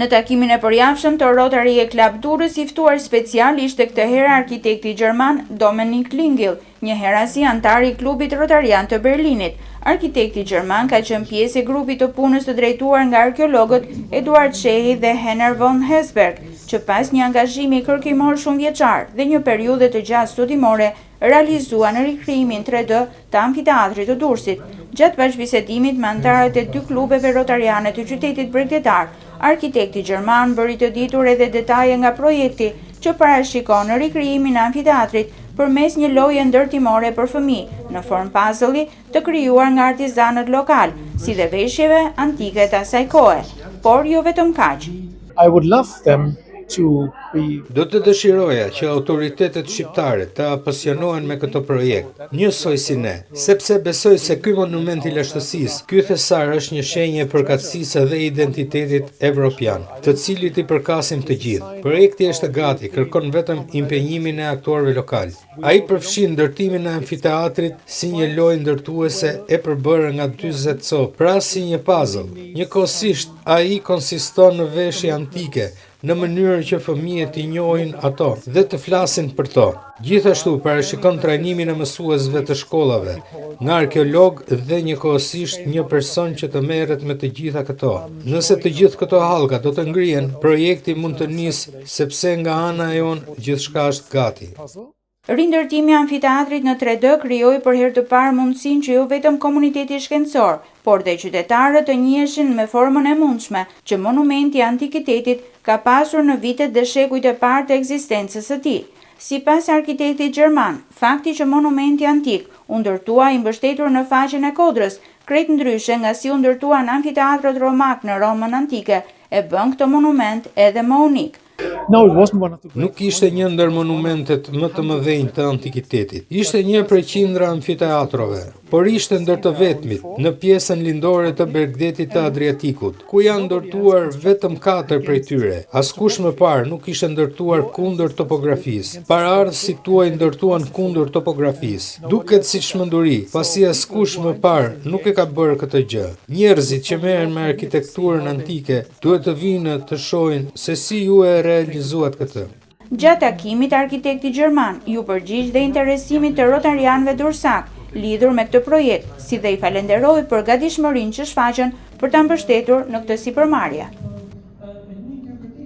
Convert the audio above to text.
Në takimin e përjavshëm të Rotary Club Durrës i ftuar specialisht të këtë herë arkitekti gjerman Dominik Lingel, një herasi antar i klubit Rotarian të Berlinit. Arkitekti gjerman ka qenë pjesë e grupit të punës të drejtuar nga arkeologët Eduard Shehi dhe Henner von Hesberg, që pas një angazhimi kërkimor shumë vjeçar dhe një periudhe të gjatë studimore, realizua në rikrijimin 3D të amfiteatrit të Durrësit. Gjatë bashkëbisedimit me antarët e dy klubeve rotariane të qytetit bregdetar, arkitekti gjerman bëri të ditur edhe detaje nga projekti që parashikon në rikrijimin e amfiteatrit përmes një loje ndërtimore për fëmijë në formë puzzle-i të krijuar nga artizanët lokal, si dhe veshjeve antike të asaj kohe, por jo vetëm kaq. I would love them to be... Do të dëshiroja që autoritetet shqiptare të apasionohen me këtë projekt, njësoj si ne, sepse besoj se ky monument i lashtësisë, ky thesar është një shenjë e përkatësisë dhe identitetit evropian, të cilit i përkasim të gjithë. Projekti është gati, kërkon vetëm impenjimin e aktorëve lokal. Ai përfshin ndërtimin e amfiteatrit si një lojë ndërtuese e përbërë nga 40 copë, pra si një puzzle. Njëkohësisht ai konsiston në veshje antike, në mënyrë që fëmijët i njohin ato dhe të flasin për to. Gjithashtu parashikon trajnimin e mësuesve të shkollave, nga arkeolog dhe njëkohësisht një person që të merret me të gjitha këto. Nëse të gjithë këto hallka do të ngrihen, projekti mund të nisë sepse nga ana e jonë gjithçka është gati. Rindërtimi i amfiteatrit në 3D krijoi për herë të parë mundësinë që jo vetëm komuniteti shkencor, por dhe qytetarët të njiheshin me formën e mundshme që monumenti i antikitetit ka pasur në vitet dhe shekujt e parë të ekzistencës së tij. Sipas arkitektit gjerman, fakti që monumenti antik u ndërtua i mbështetur në faqen e Kodrës, krejt ndryshe nga si u ndërtuan amfiteatrët romak në Romën antike, e bën këtë monument edhe më unik. Nuk ishte një ndër monumentet më të mëdhenj të antikitetit. Ishte një prej qindra amfiteatrove, por ishte ndër të vetmit në pjesën lindore të Bergdetit të Adriatikut, ku janë ndërtuar vetëm 4 prej tyre. Askush më parë nuk ishte ndërtuar kundër topografisë. Paraardhësit tuaj ndërtuan kundër topografisë. Duket si çmenduri, pasi askush më parë nuk e ka bërë këtë gjë. Njerëzit që merren me arkitekturën antike duhet të vinë të shohin se si ju e realizuat këtë. Gjatë takimit, arkitekti gjerman ju përgjigj dhe interesimit të rotarianëve durrësak lidhur me këtë projekt, si dhe i falenderoi për gatishmërinë që shfaqën për ta mbështetur në këtë sipërmarrje.